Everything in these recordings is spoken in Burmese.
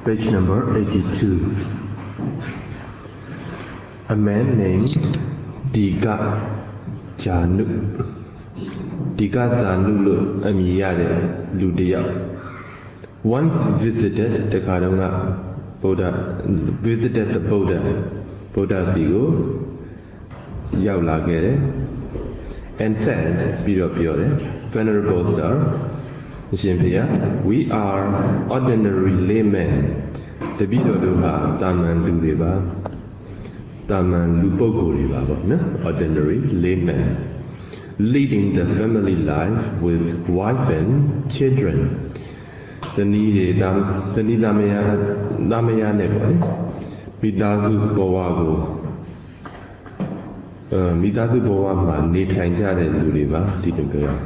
Page number 82. A man named Diga Janu Amiyade Ludia once visited the Buddha Sigo Yaulagere and said, Venerable Sir, we are ordinary laymen. The Bidoduha Daman Ludiva Daman Luboguriva, ordinary laymen, leading the family life with wife and children. Zani Damaya Nebo Midazu Bowago Nitanja Ludiva didn't go.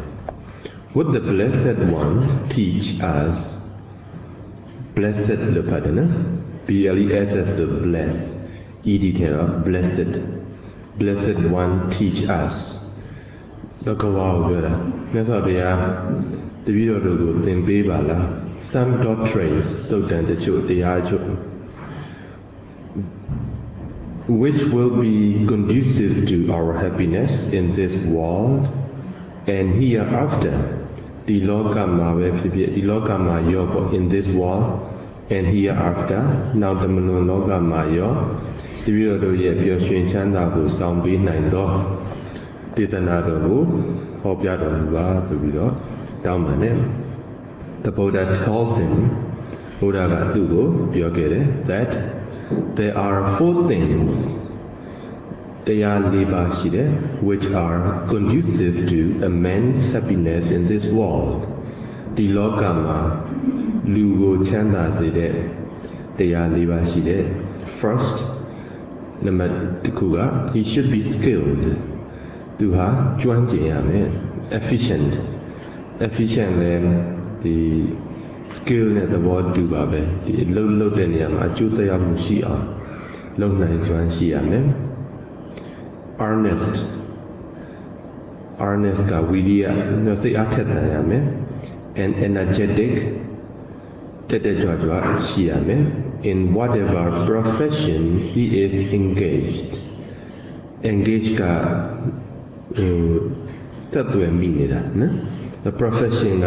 Would the Blessed One teach us? Blessed the partner, BLESS bless, EDTera, blessed One teach us. Some doctrines which will be conducive to our happiness in this world and hereafter. The Lokama Yoga in this world and hereafter. Now the Loka Mayo, the Viodo Yashin Chanda who sound be nine dog. Titanado, Hopiado Vazudo, down my name. The Buddha tells him, that there are 4 things which are conducive to a man's happiness in this world. The Lokama Lugo Chanda First, he should be skilled. Efficient. The skill at the word do babe. The low deniam, Ajutaya Mushia, low nice one she earnest no say and energetic in whatever profession he is engaged the profession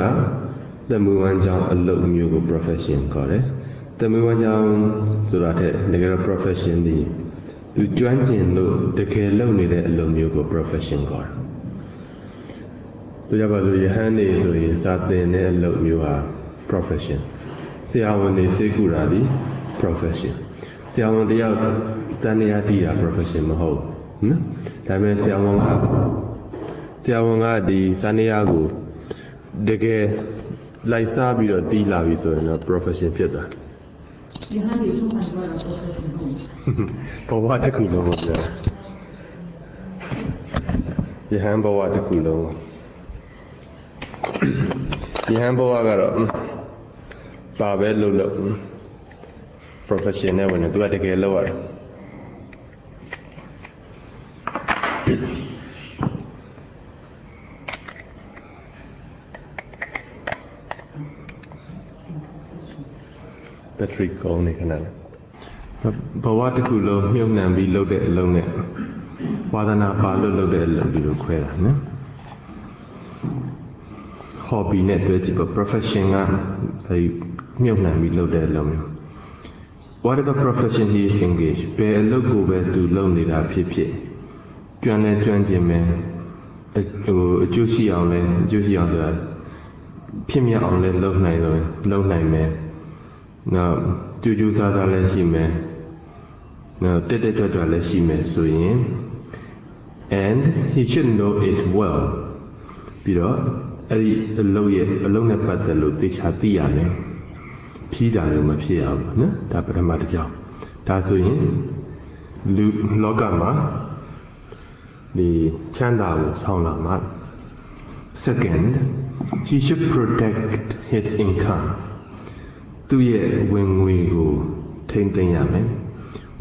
the Muanjang a low mugo profession the Muanjang so that the profession the join the care lonely that alone you go profession car. So your hand is so you start then alone you are profession. See how when they say Guradi profession. See how when they are Saniati profession maho. That means see how the Saniago the care like Sabi or Dila so in a profession theatre. Bawa tak kulong je. Yang bawa tak kulong. Yang bawa kalau bawa lulu profesional mana tu ada ke luar. Battery kau ni kenal. Bawa tu kulo, miom nambi load it alone. Wadana palo load it alone. Kwela, ne? Hobby net vegetable profession miom nambi load it alone. Whatever profession he is engaged, be a logo where to loan it up here. Juan Jimmy, a juicy on the Pimia on the low night man. Now, Juju Sada Leshime. Now, Tete Leshime Suyin. And he should know it well. Pero, alone at the Lutis Hatiane. Pida Mapia, no? Taparamata. Tasuyin. Logama. The Chanda Saulama. Second, he should protect his income. သူရဲ့ဝင်ငွေကိုထိန်းသိမ်းရမယ်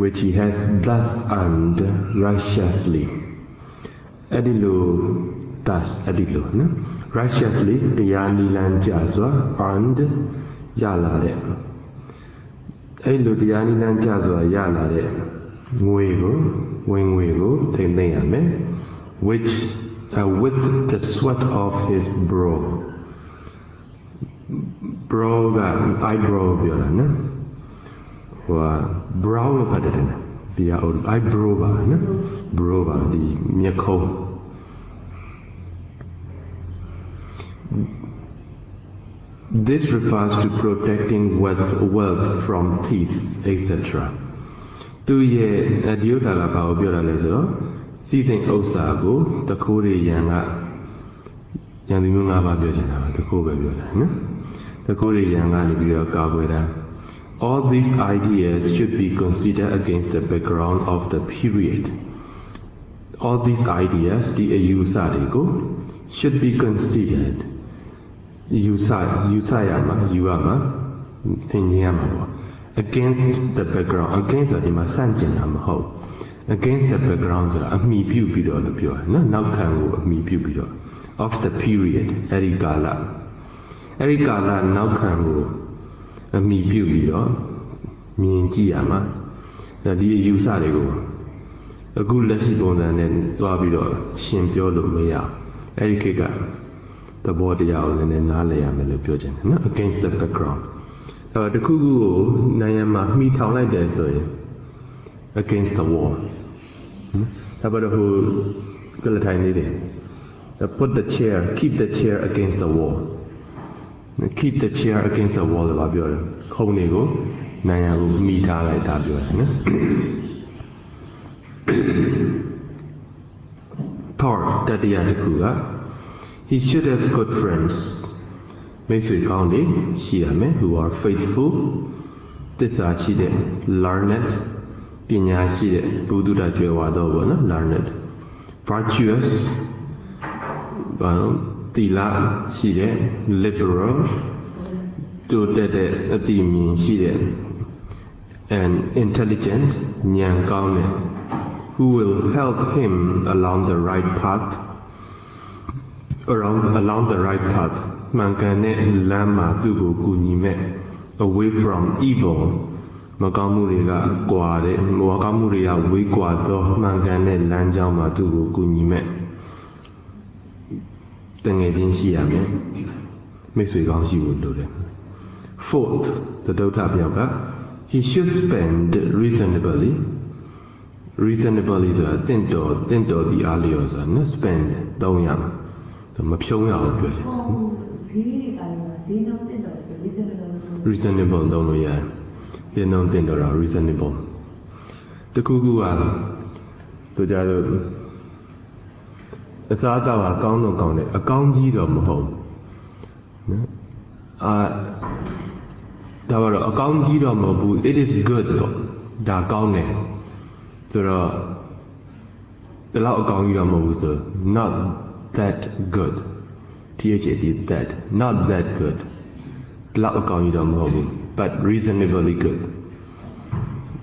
which he has thus earned righteously အဲ့ဒီလို thus အဲ့ဒီလိုနော် righteously တရားနိလန်းကြစွာ earned ရလာတဲ့ အဲ့လိုတရားနိလန်းကြဆိုတာရလာတဲ့ငွေကိုဝင်ငွေကိုထိမ့်သိမ့်ရမယ် which with the sweat of his brow က eyebrow ပြောတာနော်ဟို brow လို့ဖတ်တယ်ဒီက eyebrow ပါနော် brow ပါဒီမျက်ခုံးThis refers to protecting wealth from thieves, etc. သူရဲ့ဒီဥစ္စာကဘာကိုပြောတာလဲဆိုတော့စီးစိမ်ဥစ္စာကိုတခိုးတွေရန်သူမျိုး၅ပါးပြောချင်တာပါတခိုးပဲပြောတာနော်တခိုးတွေရန်ကနေပြီးတော့ကာကွယ်တာ All these ideas should be considered against the background of the period. All these ideas ဒီအယူဆတွေကို should be consideredယူဆရမှာယူရမှာသင်ခြင်းရမှာပေါ့ against the background against ဆိုတာဒီမှာဆန့်ကျင်တာမဟုတ် against the background ဆိုတာအမိပြုပြီးတော့လို့ပြောတာနော်နောက်ခံကိုအမိပြုပြီးတော့ of the period အဲ့ဒီကာလနောက်ခံကိုအမိပြုပြီးတော့မြင်ကြည့်ရမှာဒီအယူဆတွေကိုအခုလက်ရှိပုံစံနဲ့တွားပြီးတော့ရှင်ပြောလို့မရအဲ့ဒီခေတ်ကသဘောတရားကိုလည်းနားလည်ရမယ်လို့ပြောချင်တယ်နော် against the background တခုခုကိုနိုင်ငံမှာမှီထောင်လိုက်တယ်ဆိုရင် against the wall ဒါပေမဲ့ဟိုကလထိုင်နေတယ် put the chair keep the chair against the wall keep the chair against the wall လို့ပြောတယ်ခုံတွေကိုနိုင်ငံကိုမှီထားလိုက်တာပြောတယ်နော် Third တတိယတစ်ခုကHe should have good friends. မိတ်ဆွေကောင်းတွေရှိရမယ် who are faithful သစ္စာရှိတဲ့ learned ပညာရှိတဲ့ဘုဒ္ဓတာကြွယ်ဝသောပေါ့နော် learned virtuous သီလရှိတဲ့ liberal တိုးတက်တဲ့အသိဉာဏ်ရှိတဲ့ and intelligent ဉာဏ်ကောင်းတဲ့ who will help him along the right path along the right path မှန်ကန်တဲ့လမ်းမှာသူ့ကိုကူညီမဲ့ away from evil မကောင်းမှုတွေကကွာတဲ့မကောင်းမှုတွေကဝေးကွာသောမှန်ကန်တဲ့လမ်းကြောင်းမှာသူ့ကိုကူညီမဲ့တငယ်ချင်းရှိရမယ်မိတ်ဆွေကောင်းရှိဖို့လိုတယ် Fourth သဒုဋ္ဌပြောက်က he should spend reasonably ဆိုတာတင့်တော်ဒီအားလျော်ဆိုတာနော် spend သုံးရမှာမဖြုံးရအောင်ပြောတယ် reasonable သုံးလို့ရတယ်ဈေးနှုန်းတင့်တော်တာ reasonable တခုခုကဆိုကြလို့အစားအသောက်အကောင်းတော့ကောင်းတယ်အကောင်းကြီးတော့မဟုတ်နော်ဒါကတော့အကောင်းကြီးတော့မဟုတ်ဘူး it is good တော့ဒါကောင်းတယ်ဆိုတော့ဒီလောက်အကောင်းကြီးတော့မဟုတ်ဘူးဆို not that good THAT that not that good ဒီလောက်အကောင်းကြီးတော့မဟုတ်ဘူး but reasonably good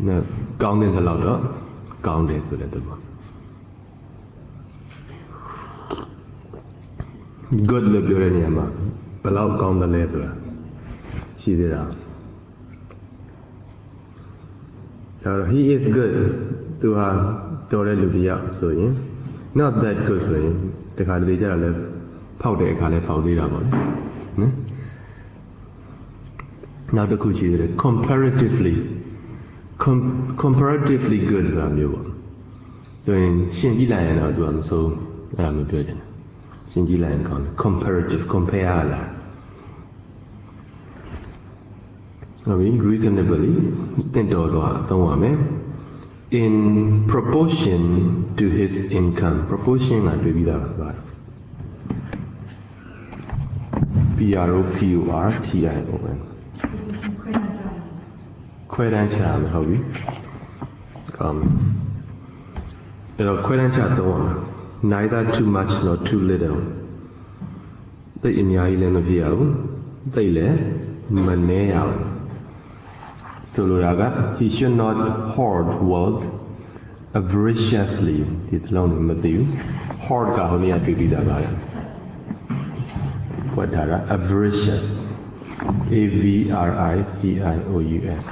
နော်ကောင်းတဲ့လောက်တော့ကောင်းတယ်ဆိုတဲ့သဘော good လို့ပြောတဲ့နေရာမှာဘယ်လောက်ကောင်းတယ်လဲဆိုတာရှိသေးတာဒါတော့ he is good သူဟာတော်တဲ့လူတစ်ယောက်ဆိုရင် not that good ဆိုရင်တခါတလေကြတော့လဲဖောက်တဲ့အခါလဲဖောက်သေးတာပေါ့လေနော်နောက်တစ်ခုရှိသေးတယ် comparatively good ဆိုတာမျိုးပေါ့ဆိုရင်ရှင်းကြည့်လိုက်ရင်တော့သူကမဆိုးအဲ့ဒါမျိုးပြောချင်တယ်ရှင်းကြည့်လိုက်ရင်ကောင်းတယ် comparative compare လာဟုတ်ပြီ reasonably တင့်တော်တော့သုံးရမယ် in proportion to his income proportion ကတွေ့ပြီးသားပါPROPORTION ခွဲတန်းချမယ်ဟုတ်ပြီကောင်းအဲ့တော့ခွဲတန်းချသုံးရမယ် neither too much nor too little သိအများကြီးလည်းမဖြစ်ရဘူးသိလည်းမနည်းရဘူးဆိုလိုတာက he should not hoard wealth avariciously ဒီစလုံးမသိဘူး hoard ကဟိုနေ့ကတွေ့ပြီးသားပါဖွက်ထားတာ avaricious AVRICIOUS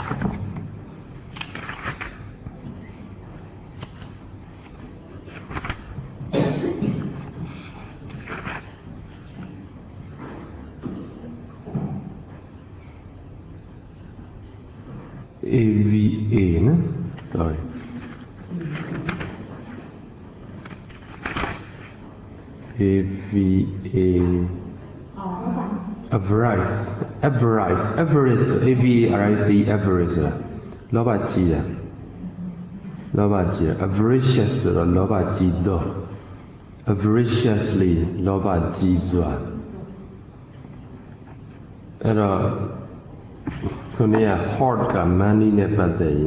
AVA, no? Sorry. AVA. Avarice, AVARICE, avarice. Loba Chia. Avaricious, Loba Jido. Avariciously, Loba Jizwa. Kunia hard ka money never day.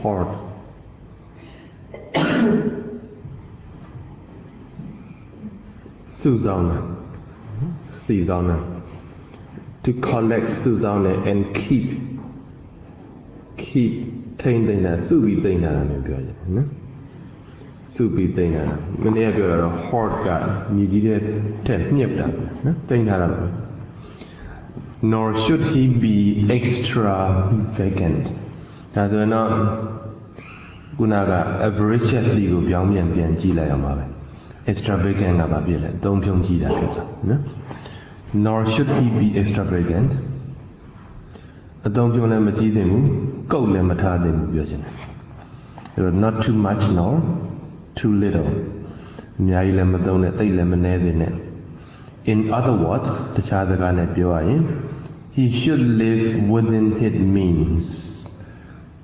HOARD. Hard. Susanna. To collect Susanna and keep tainting that Subi thing that I'm no? Subi thing that when they have a hard guy, you did 10 thing that nor should he be extravagant. As we're not Gunaga avariciously go beyond and Gila Yamabe. Extravagant about it, don't be that. Nor should he be extravagant. A don't be on a material, go lemata them. Not too much nor too little. In other words, the child he should live within his means.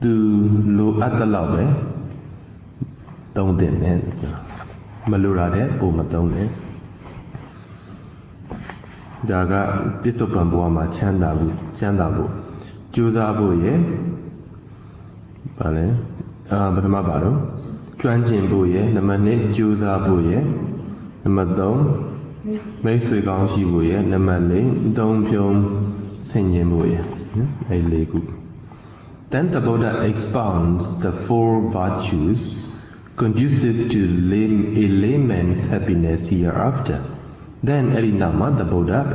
Do look at the love, don't then. Malura de Bomatone Daga Pisopambuama Chandabu Juzabu ye Bale Batamabaro Tranjin Buye, the Mane Juzabu ye, the Madon Meswigang Shibuye, the Male Dom Pion Senyemuye, a legu. Then the Buddha expounds the 4 virtues conducive to a layman's happiness hereafter. Then Elinama, the Buddha,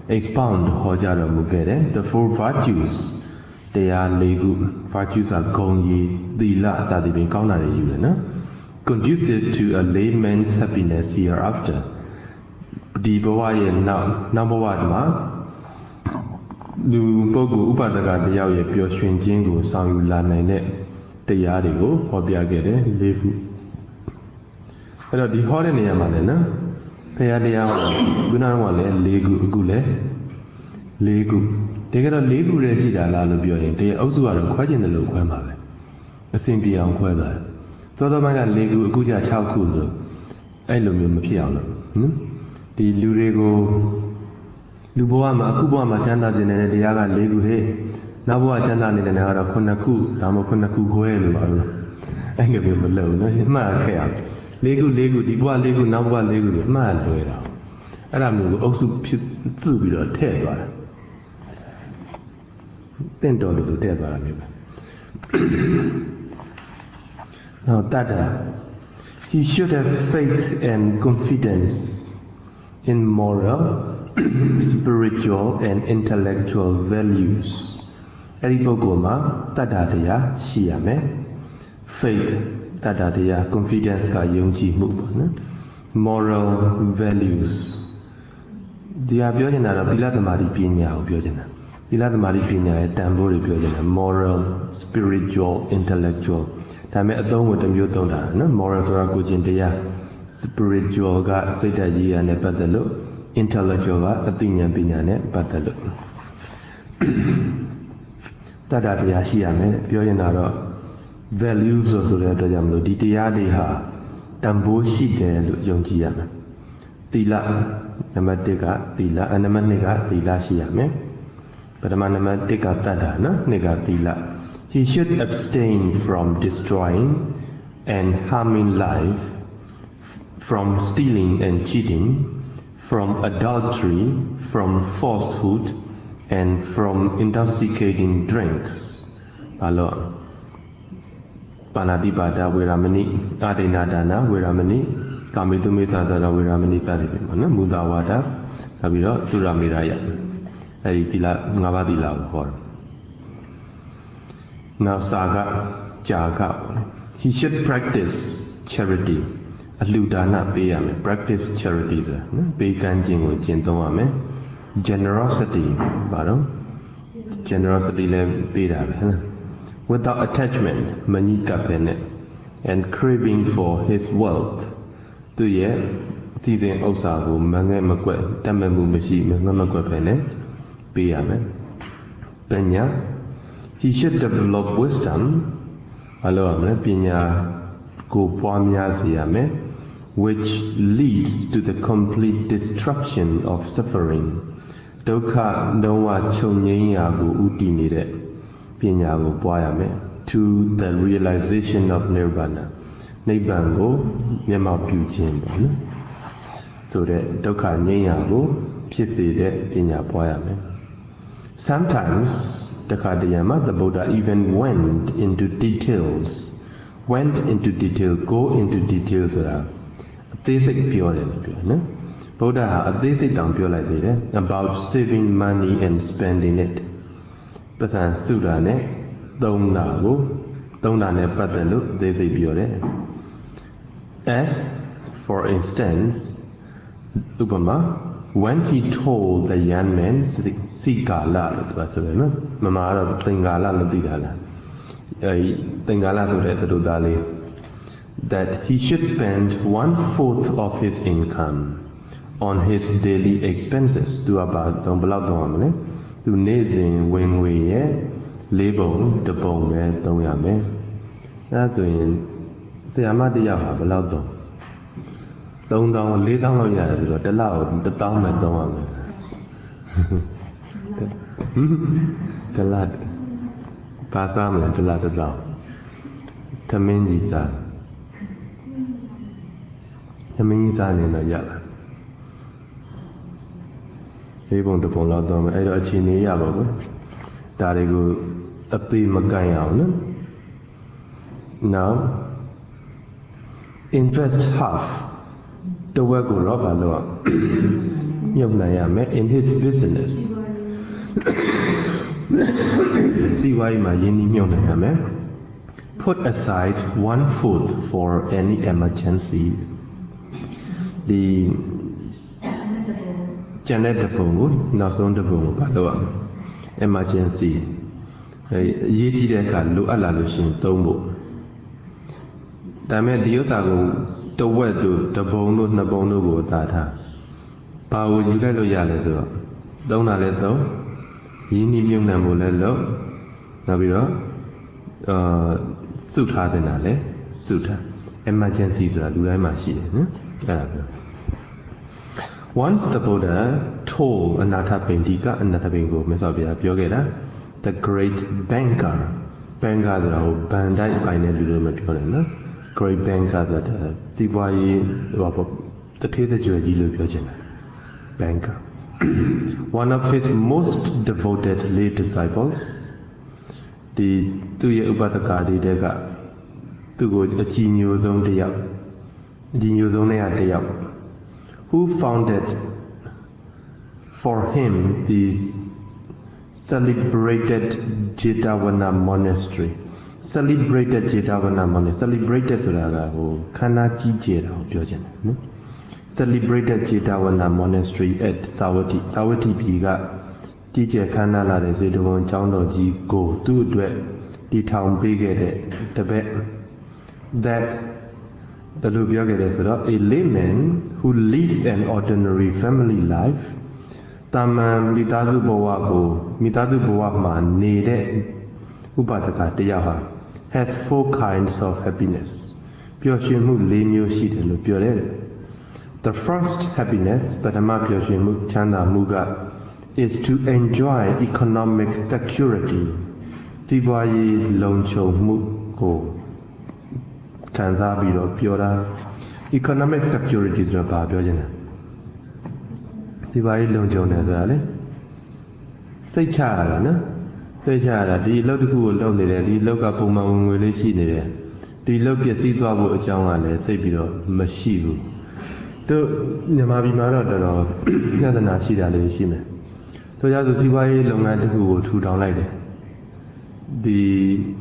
expound Hojara Mugere, the 4 virtues. They are legu. Virtues are Gongyi, Dila, Sadibin Kaunare Yulana. Conducive to a layman's happiness hereafter. The Bawaye number 1 Lu Bogu Upadaga, the Yawe, Pure Shinjingu, Sang Lane.တရားတွေကိုဟောပြခဲ့တယ်၄ခုအဲ့တော့ဒီဟောတဲ့နေရာမှာလည်းနော်ဖရာတရားဟောခုနကလည်း၄ခုအခုလည်း၄ခုတကယ်တော့၄ခုတည်းရှိတာလားလို့ပြောရင်တရားအုပ်စုကတော့ခွဲကျင်တယ်လို့ခွဲမှာပဲအစဉ်ပြေအောင်ခွဲသွားတယ်သောသောပိုင်းက၄ခုအခုကျ6ခုဆိုအဲ့လိုမျိုးမဖြစ်အောင်လို့နော်ဒီလူတွေကိုလူဘဝမှာအခုဘဝမှာချမ်းသာခြင်းနဲ့တရားက၄ခုဟဲ့နောက်ဘဝချမ်းသာနေတဲ့နေရာတော့9ခုဒါမှမဟုတ်9ခုခွဲလို့ပါလို့အဲ့လိုမျိုးမလုပ်နော်မှတ်ခဲ့အောင်၄ခုဒီဘဝ၄ခုနောက်ဘဝ၄ခုလို့မှတ်လွယ်တာအဲ့ဒါမျိုးကိုအုပ်စုဖြစ်စုပြီးတော့ထည့်သွားတာတင့်တော်တယ်လို့ထည့်သွားတာမျိုးပဲနောက်တတ်တာ he should have faith and confidence in moral spiritual and intellectual valuesအဲ့ဒီပုဂ္ဂိုလ်မှာတတ္တာတရားရှိရမယ် faith တတ္တာတရား confidence ကယုံကြည်မှုပေါ့နော် moral values ဒီဟာပြောနေတာတော့သီလသမာဓိပညာကိုပြောနေတာသီလသမာဓိပညာရဲ့တန်ဖိုးတွေပြောနေတာ moral spiritual intellectual ဒါမဲ့အသုံးကိုတစ်မျိုးသုံးတာနော် moral ဆိုတာကိုယ်ကျင့်တရား spiritual ကစိတ်ဓာတ်ကြီးရနဲ့ပတ်သက်လို့ intellectual ကအသိဉာဏ်ပညာနဲ့ပတ်သက်လို့တတ္တတရားရှိရမယ်ပြောရင်တော့ value ဆိုတဲ့အတွက်ကြောင့်မလို့ဒီတရားတွေဟာတန်ဖိုးရှိတယ်လို့ယုံကြည်ရမယ်သီလနံပါတ်1ကသီလနံပါတ်2ကသီလရှိရမယ်ပထမနံပါတ်1ကတတ္တနော်2ကသီလ he should abstain from destroying and harming life from stealing and cheating from adultery from falsehood and from intoxicating drinks ဘာလို့ပါဏာတိပါဒဝေရမဏိအာဒိနာဒါနဝေရမဏိကာမိတုမေသဇာဝေရမဏိစသည်ဖြင့်ပေါ့နော်မူတာဝါဒ ပြီးတော့သူရမေရယအဲဒီသီလ၅ပါးသီလကိုဟောတယ်နောက်စာကကြာကပေါ့လေ he should practice charity အလှူဒါနပေးရမယ် practice charity ဆိုတာနော်ပေးကမ်းခြင်းကိုကျင့်သုံးရမယ် generosity ဘာလို့ generosity လည်းပေးတာပဲနော် without attachment မညှိကပ်ပဲနဲ့ and craving for his wealth သူရဲ့စီစဉ်ဥစ္စာကိုမငဲ့မကွက်တတ်မှတ်မှုမရှိမငဲ့မကွက်ပဲနဲ့ပေးရမယ်ပညာ he should develop wisdom ဘာလို့ရမလဲပညာကိုပွားများစေရမယ် which leads to the complete destruction of suffering ဒုက္ခလုံးဝချုပ်ငြိမ်းရာကိုဥတည်နေတဲ့ပညာကိုပွားရမယ် to the realization of nirvana နိဗ္ဗာန်ကိုမျက်မှောက်ပြုခြင်းပေါ့နော်ဆိုတဲ့ဒုက္ခငြိမ်းရာကိုဖြစ်စေတဲ့ပညာပွားရမယ် sometimes တခါတရံမှာ the Buddha even went into detail go into detail ဆိုတာအသေးစိတ်ပြောတယ်လို့ပြောနော်ဗုဒ္ဓဟာအသေးစိတ်တောင်ပြောလိုက်သေးတယ် about saving money and spending it ပတ်စံစုတာနဲ့သုံးတာနဲ့ပတ်သက်လို့အသေးစိတ်ပြောတယ် as for instance ဥပမာ when he told the young man စီကာလလို့ပြောဆိုတယ်နော်မမကတော့သင်္ကာလလို့သိတာလားသင်္ကာလဆိုတဲ့သူသားလေး that he should spend 1/4 of his income on his daily expenses သူကဘာတော့ဘယ်လောက်တော့ရမလဲသူနေ့စဉ်ဝင်ငွေရဲ့၄ပုံတစ်ပုံပဲသုံးရမယ်အဲဆိုရင်ဆရာမတစ်ယောက်ဟာဘယ်လောက်တော့3000 4000လောက်ရတယ်ဆိုတော့တစ်လကို1000ပဲသုံးရမယ်တစ်လပါစားမလားတစ်လ1000သမင်းကြီးစားသမင်းကြီးစားနေတော့ရလားလေးပုံတစ်ပုံလောက်တော့မယ်အဲ့တော့အချိန်နေရပါဘူးဒါတွေကိုအသေးမကန်ရအောင်နော် now invest half တဝက်ကိုတော့ဘာလို့မြုပ်နိုင်ရမယ် in his business စီးပွားရေးမှာယင်းနှိမ့်မြုပ်နိုင်ရမယ် put aside 1/4 for any emergency ဒီကျန်တဲ့တပုံကိုနောက်ဆုံးတပုံကိုဘာလို့ emergency အရေးကြီးတဲ့အခါလိုအပ်လာလို့ရှိရင်သုံးဖို့ဒါမဲ့ဒီဥစ္စာကိုတဝက်တို့တပုံတို့နှစ်ပုံတို့ကိုသာထားဘာကိုယူလိုက်လို့ရလဲဆိုတော့သုံးတာလည်းသုံးရင်းနှီးမြှုပ်နှံဖို့လည်းလုပ်နောက်ပြီးတော့စုထားတင်တာလည်းစုထား emergency ဆိုတာလူတိုင်းမှာရှိတယ်နော်အဲ့ဒါပြောOnce the Buddha told Anathapindika ကိုမြတ်စွာဘုရားပြောခဲ့တာ the great banker ဆိုတာကိုဘန်တိုက်ပိုင်တဲ့လူတွေမပြောတယ်နော် great banker ဆိုတာစီးပွားရေးဟောတထေးတကြွယ်ကြီးလို့ပြောချင်တယ် banker one of his most devoted lay disciples ဒီသူ့ရဲ့ဥပဒကာတွေတဲကသူ့ကိုအကြည်ညိုဆုံးတစ်ယောက်အကြည်ညိုဆုံးတဲ့တစ်ယောက်who founded for him the celebrated Jetavana monastery celebrated Jetavana monastery celebrated ဆိုတာကဟိုခန္ဓာကြီးကျယ်တာကိုပြောချင်တယ်နော် celebrated Jetavana monastery at Savatthi ပြည်ကကြီးကျယ်ခမ်းနားလာတဲ့ဇေတဝန်ကျောင်းတော်ကြီးကိုသူ့အတွက်တည်ထောင်ပေးခဲ့တဲ့တပည့် that ဘယ်လိုပြောခဲ့လဲဆိုတော့ a layman who leads an ordinary family life တာမန်မိသားစုဘဝမှာနေတဲ့ဥပဒကတရားဟာ has 4 kinds of happiness ပျော်ရွှင်မှု၄မျိုးရှိတယ်လို့ပြောတယ် the first happiness ပထမပျော်ရွှင်မှုချမ်းသာမှုက is to enjoy economic security စီးပွားရေးလုံခြုံမှုကိုခံစားပြီးတော့ပြောတာ economic security ဆိုတာဘာပြောချင်လဲစီးပွားရေးလုံခြုံတယ်ဆိုတာလေစိတ်ချရတာနော်စိတ်ချရတာဒီအလုပ်တစ်ခုကိုလုပ်နေတယ်ဒီအလုပ်ကပုံမှန်ဝင်ငွေလေးရှိနေတယ်ဒီအလုပ်ပျက်စီးသွားဖို့အကြောင်းကလည်းသိပြီးတော့မရှိဘူး Nyamabi Mara, another Nashida Shime. So you have to see why long and who two down like the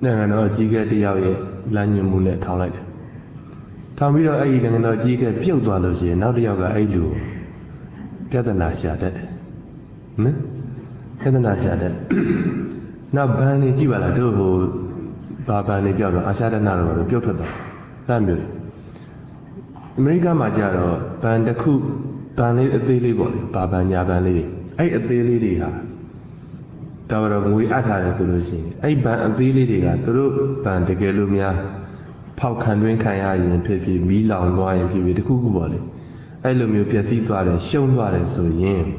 Giga Diawe, Lanyu Munet town like. Tamiro Aid and Giga Piodoalogy, now the Yoga Aidu. Gather Nasha that. Gather Nasha that. Now Bani Jivala do Baba Nibiano, Asada Naro, Piotr. Samuel. America Majaro, Bandaku. Bani a daily body, Baba Yabani. I a daily ha. Tower of we at a solution. I ban a daily through Bandagelumia, Pau Canwin Kaya and Pepe, Mila and Goy and Pepe the Cuckoo body. I love you, Piasi to other, shown what I so yen.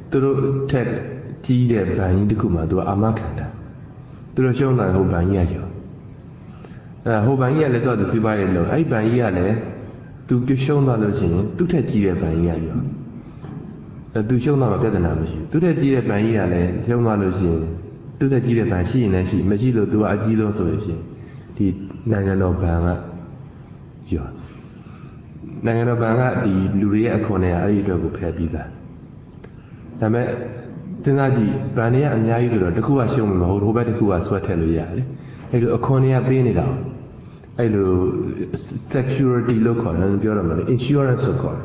Through Ted G. Bani the Kuma to Amakanda. Through shown like Hobanya. Hobanya let out the Sibaya, I ban Yale. To show knowledge in to take Gia Banya. To show knowledge better than to the Gia Banya, show knowledge in to the Gia Banshi and she, Majilo to Agilo solution. The Nagano Banga. Nagano Banga, the Luria Conea, I do pair pizza. Tanaji, Bania and Yairo, the Kua show me whole better Kua sweater. A Conea Benida. I do security local and insurance local.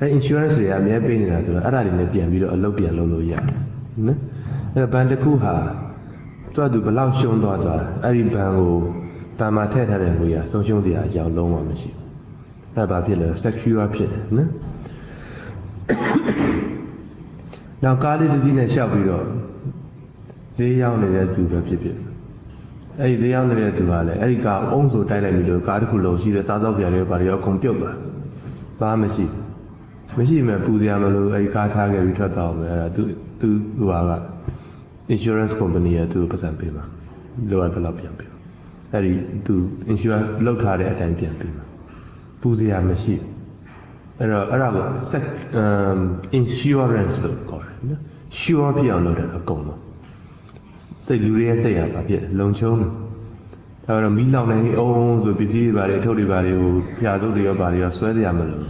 Insurance, I may have been in a Lopia Lolo. A Bandacuha. To do Balau shown daughter, Aribango, Bamatet and we are so shown the Ajal long machine. About the secure option. Now, Cardi is in a shop we go. Say young to the people. I the young lady to Valley, Erica also died in the Cardiculo, she the South of the area computer. Pharmacy. Machine Pudiamalo, Erica Target returned to Luala. Insurance company to 2% payment. Lower the Lopian payment. Eri to insure low card at 10 payment. Puzia machine. Insurance local. Sure piano a coma. Say Luria say a long chum. Our Milan owns the busy by the Todi Valley, Piado de Bari of Sweaty Amalo.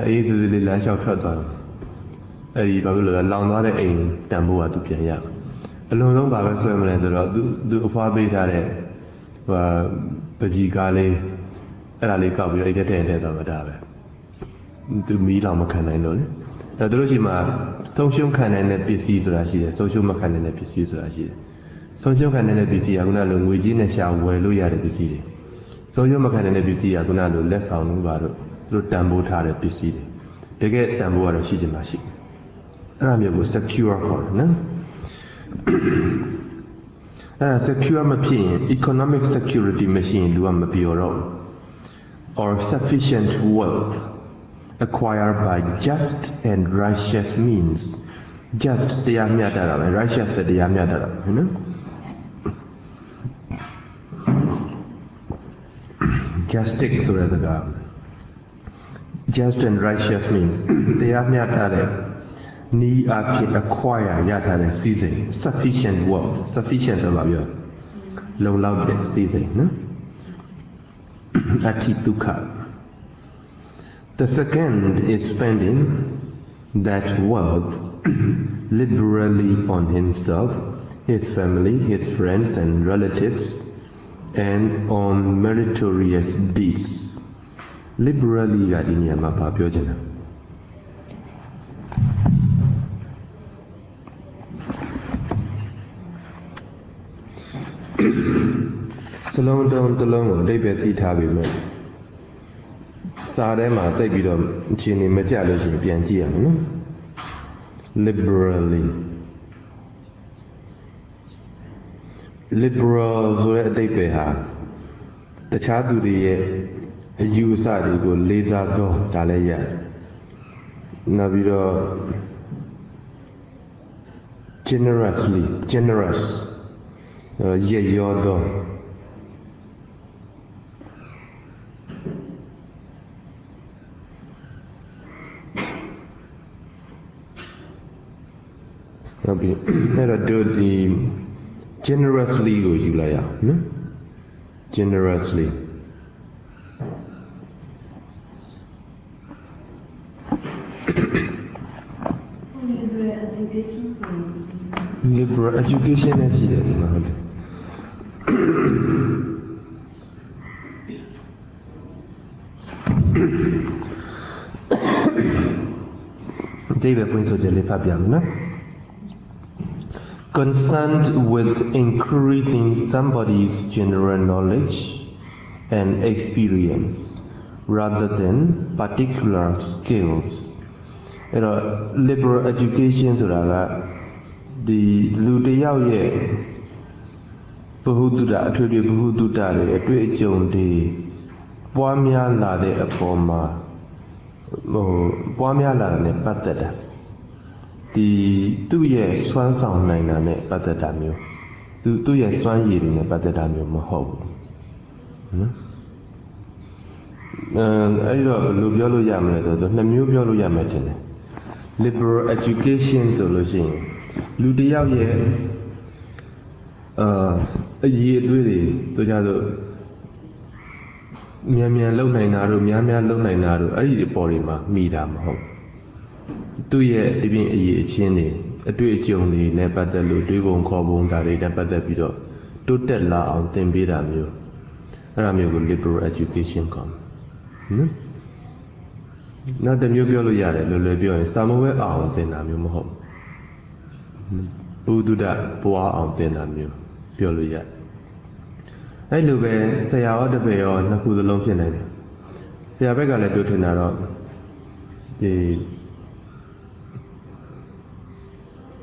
Easily lash out Trotton. A long other aim, Tambua to Pianya. A long Baba Swim do far better. Pajigale, Rally Copy, I get ended of a dab. To meet on Macanino. The Drojima, social canon at PCs or Ashi, social mechanic at PCs or Ashi. Social canon at PC, Agunalo, Wigina shall wear Luya at PC. Social mechanic at PC, Agunalo, less on Varo, through Tambo Tar at PC. They get Tambo or Shijimashi. Ramia was secure for, no? Secure machine, economic security machine, Luam Mapioro, or sufficient wealth acquired by just and righteous means. Just the Yamiadara, and righteous the Yamiadara, you know? Justice or the government. Just and righteous means. The Yamiadara. Ni acquire yatare season sufficient wealth, sufficient of your low loud season, no? Atituka. The second is spending that wealth liberally on himself, his family, his friends and relatives, and on meritorious deeds. Liberally yadinyama papiojana. Salon down the long, they bet it have been. Sadema, they be done, Chini Majalus, Piangian. Liberally. Liberal, where they pay her. The child do the use side go laser go, Dalaya. Navido generously, generous. Yodo. Okay, let do the generously go you lay out, no? Generously. liberal education နဲ့ရှိတယ်ဒီမှာဟုတ်တယ်ဒီပဲပွင့်ဆိုကြလေးဖတ်ပြမယ်နော် concerned with increasing somebody's general knowledge and experience rather than particular skills အဲ့တော့ liberal education ဆိုတာကဒီလူတစ်ယောက်ရဲ့ဘဟုတုတအထွေထွေဘဟုတုတတွေအတွေ့အကြုံတွေပွားများလာတဲ့အပေါ်မှာပွားများလာတဲ့နဲ့ပတ်သက်တာဒီသူ့ရဲ့စွမ်းဆောင်နိုင်တာနဲ့ပတ်သက်တာမျိုးသူ့ရဲ့စွမ်းရည်တွေနဲ့ပတ်သက်တာမျိုးမဟုတ်ဘူးနော်အဲ့တော့ဘယ်လိုပြောလို့ရမလဲဆိုတော့နှစ်မျိုးပြောလို့ရမယ်ထင်တယ် liberal education ဆိုလို့ရှိရင်လူတစ်ယောက်ရဲ့အရေးအသွေးတွေဆိုကြဆိုမြန်လုံနိုင်တာတို့များလုံနိုင်တာတို့အဲ့ဒီအပေါ်တွေမှာမိတာမဟုတ်သူ့ရဲ့ဒီပြင်အရေးအချင်းတွေအတွေ့အကြုံတွေနဲ့ပတ်သက်လို့တွေးပုံခေါ်ပုံဒါတွေနဲ့ပတ်သက်ပြီးတော့တိုးတက်လာအောင်သင်ပေးတာမျိုးအဲ့ဒါမျိုးကို liberal education ခေါ်နော်နောက်တစ်မျိုးပြောလို့ရတယ်လွယ်လွယ်ပြောရင်စာမဝဲအောင်သင်တာမျိုးမဟုတ်ဘုဒ္ဓဘွားအောင်သင်တာမျိုးပြောလို့ရတယ်အဲ့လိုပဲဆရာရောတပည့်ရောနှစ်ခုသလုံးဖြစ်နိုင်တယ်ဆရာဘက်ကလည်းတို့ထင်တာတော့ဒီ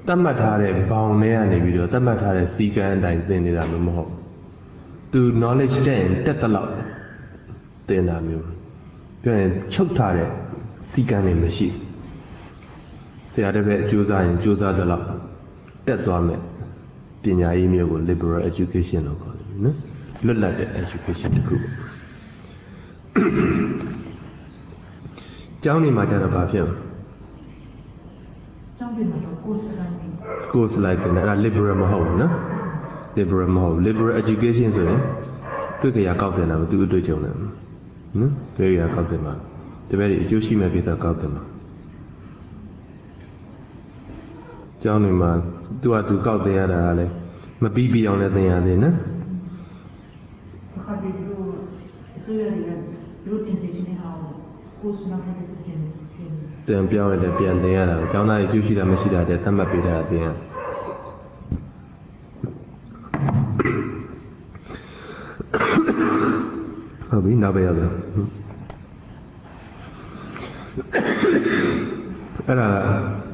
တတ်မှတ်ထားတဲ့ဘောင်ထဲကနေပြီးတော့တတ်မှတ်ထားတဲ့စီကံအတိုင်းသင်နေတာမျိုးမဟုတ်သူ knowledge တဲ့တက်တလောက်သင်တာမျိုးပြောရင်ချုပ်ထားတဲ့စီကံတွေမရှိဆရာတပည့်အကျိုးစားရင်ကျိုးစားသလောက်တက်သွားမယ်ပညာရေးမျိုးကို liberal education လို့ခေါ်တယ်နော်လွတ်လပ်တဲ့ education တစ်ခုကျောင်းနေမှာကျတော့ဘာဖြစ်လဲကျောင်းတွေမှာတော့ course လိုက်တယ်အဲ့ဒါ liberal မဟုတ်ဘူးနော် liberal မဟုတ် liberal education ဆိုရင်တွေ့ကြရကောက်တယ်လားသူအတွေ့အကြုံတယ်နော်တွေ့ကြရကောက်တယ်မှာတပည့်တွေအကျိုးရှိမဲ့ကိစ္စကောက်တယ်မှာကျောင်းတွေမှာသူကသူကောက်တင်ရတာလည်းမပြီးပြအောင်လည်းသင်ရသေးနော်ပြန်ပြောင်းရတယ်ပြန်သင်ရတာကျောင်းသားကြီးကျူးရှိတာမရှိတာတဲ့သတ်မှတ်ပေးတာသင်ရဟုတ်ပြီနောက်ပဲရအောင်အဲ့ဒါ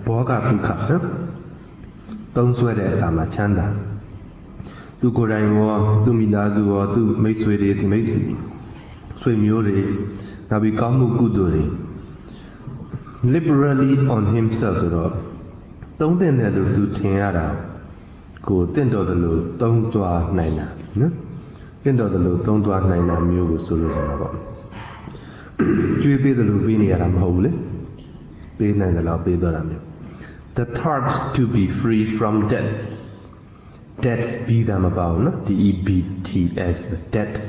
ဘောကဒုက္ခနော်သုံးဆွဲတဲ့အခါမှာချမ်းသာသူကိုယ်တိုင်ရောသူမိသားစုရောသူမိတ်ဆွေတွေမိတ်ဆွေမျိုးတွေနောက်ပြီးကောင်းမှုကုသိုလ်တွေ liberally on himself ဆိုတော့သုံးတဲ့တယ်လို့သူထင်ရတာကိုတင့်တော်တယ်လို့သုံးသွားနိုင်တာနော်တင့်တော်တယ်လို့သုံးသွားနိုင်တာမျိုးကိုဆိုလို့ရမှာပေါ့ကျွေးပေးတယ်လို့ပေးနေရတာမဟုတ်ဘူးလေပေးနိုင်တယ်လို့ပေးသွားတာမျိုးthe thought to be free from debtsပြီးတာမပေါ့နော် DEBTS debts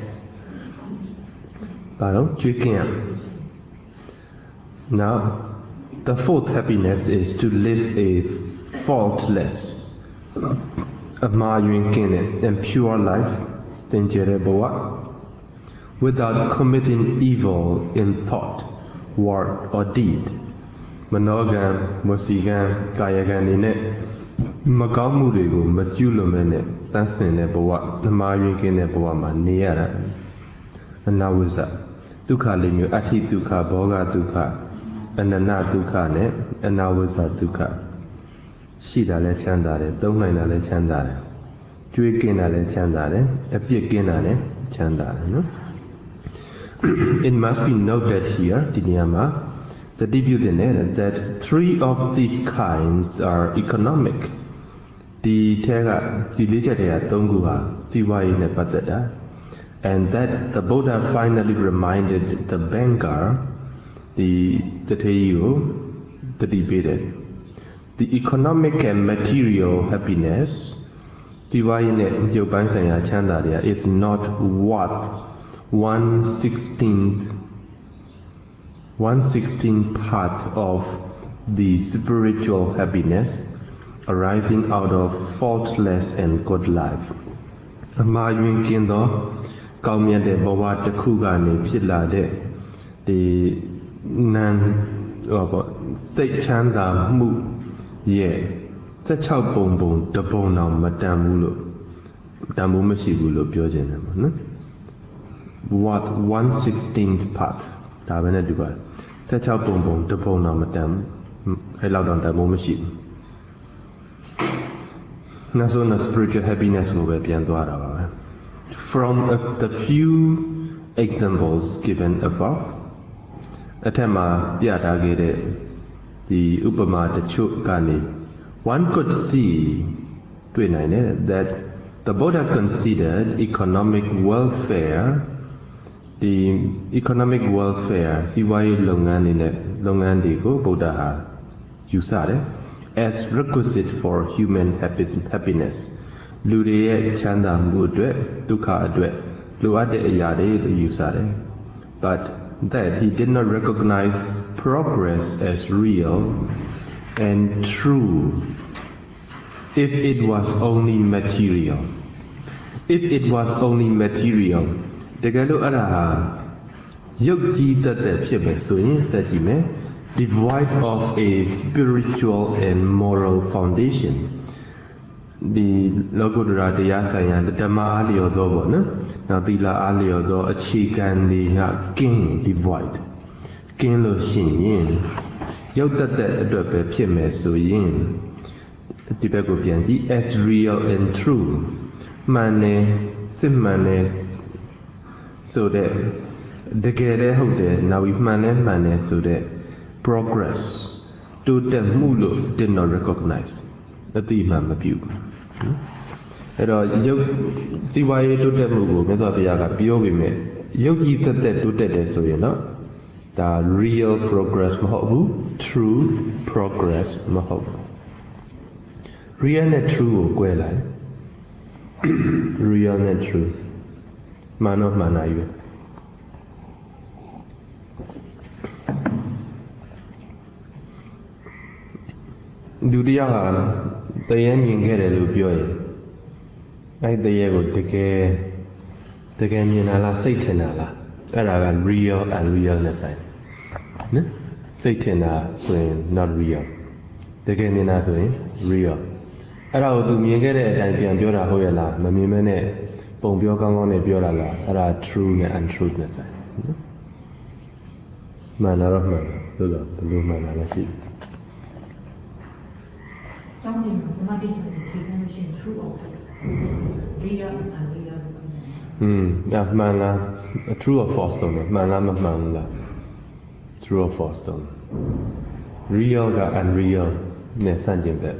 ဘာလို့ကျွေးခင်ရ now the fourth happiness is to live a faultless အမှားယွင်းကင်းတဲ့ and pure life သင်ကြတဲ့ဘဝ without committing evil in thought word or deed မနောကံမစီကံကာယကံတွေနဲ့မကောင်းမှုတွေကိုမကျူးလွန်မဲနဲ့တန်းစင်တဲ့ဘဝအမှားယွင်းကင်းတဲ့ဘဝမှာနေရတာအနာဝိဇ္ဇဒုက္ခလေးမျိုးအဋ္ဌိဒုက္ခဘောဂဒုက္ခအနန္တဒုက္ခနဲ့အနာဝိဇ္ဇဒုက္ခရှိတာလည်းချမ်းသာတယ်သုံးနိုင်တာလည်းချမ်းသာတယ်ကျွေးကင်းတာလည်းချမ်းသာတယ်အပြစ်ကင်းတာလည်းချမ်းသာတယ်နော် It must be noted here ဒီနေရာမှာthe debut in it that three of these kinds are economic ဒီထဲကဒီလေးချက်တွေကသုံးခုဟာစီးပွားရေးနဲ့ပတ်သက်တာ and that the Buddha finally reminded the banker ဒီတထေးကြီးကိုတတိပေးတယ် the economic and material happiness စီးပွားရေးနဲ့ရုပ်ပိုင်းဆိုင်ရာချမ်းသာတွေက is not what 1/16 part of the spiritual happiness arising out of faultless and good life. Amayun kindo kaumya de bawa takku gane phit la de the nan siat chanda mu ye 16 ပုံပုံတပုံအောင်မတန်ဘူးလို့တန်ဖို့မရှိဘူးလို့ပြောခြင်းတယ်ပေါ့နော် what 1/16th part ဒါပဲနဲ့တူပါတယ်16ပုံပုံတပုံအောင်မတန်ဘူးအဲ့လောက်တော့တန်ဖို့မရှိဘူးနောက်ဆုံး spiritual happiness ကိုပဲပြန်သွားတာပါပဲ from the few examples given above အထက်မှာပြထားခဲ့တဲ့ဒီဥပမာတချို့ကနေ one could see that the Buddha considered economic welfare, the economic welfare, siwaye longan deko Buddha ha usare as requisite for human happiness. Lu de ye chanda mu atwet, dukha atwet, lo at de aya de usare. But that he did not recognize progress as real and true if it was only material. If it was only material, တကယ်လို့အဲ့ဒါဟာရုပ်ကြီးတတ်တဲ့ဖြစ်ပဲဆိုရင်စက်ကြည့်မယ် devoid of a spiritual and moral foundation ဒီလောကုတ္တရာတရားဆိုင်ရာဓမ္မအားလျော်သောပေါ့နော်နောက်သီလအားလျော်သောအခြေခံတွေကကင်း devoid ကင်းလို့ရှိရင်ရုပ်တတ်တဲ့အတွက်ပဲဖြစ်မယ်ဆိုရင်ဒီဘက်ကိုပြန်ကြည့် as real and true မှန်တယ်စစ်မှန်တယ်ဆိုတဲ့တကယ်တည်းဟုတ်တယ်နောက်ပြီးမှန်တယ်ဆိုတဲ့ progress တိုးတက်မှုလို့ did not recognize အတိအမှန်မပြုဘူးအဲ့တော့ရုပ်စီးပွားရေးတိုးတက်မှုကိုမြတ်စွာဘုရားကပြောပေမဲ့ရုပ်ကြီးသက်သက်တိုးတက်တယ်ဆိုရင်တော့ဒါ real progress မဟုတ်ဘူး true progress မဟုတ်ဘူး real နဲ့ true ကို꿰လိုက် real နဲ့ true မှန်တော့မှန်တာယူဒုတိယကတရေမြင်ခဲ့တယ်လို့ပြောရင်အဲ့တရေကိုတကယ်မြင်တာလားစိတ်ထင်တာလားအဲ့ဒါက real and real နဲ့ဆိုင်နော်စိတ်ထင်တာဆိုရင် not real တကယ်မြင်တာဆိုရင် real အဲ့ဒါကိုသူမြင်ခဲ့တဲ့အတိုင်းပြန်ပြောတာဟုတ်ရဲ့လားမမြင်မဲနဲ့ပုံပြောကောင်းနဲ့ပြောတာလားအဲ့ဒါ true နဲ့ untrue နဲ့ဆိုင်နော်မှန်တော့မှန်ဆိုတော့ဘယ်လိုမှန်တာလဲရှိ相对嘛，那变成提供性 true or real and unreal。那မှန်လား true or false တော့မှန်လားမမှန်ဘူးလား true or false တော့ real က unreal နဲ့ဆန့်ကျင်ဘက်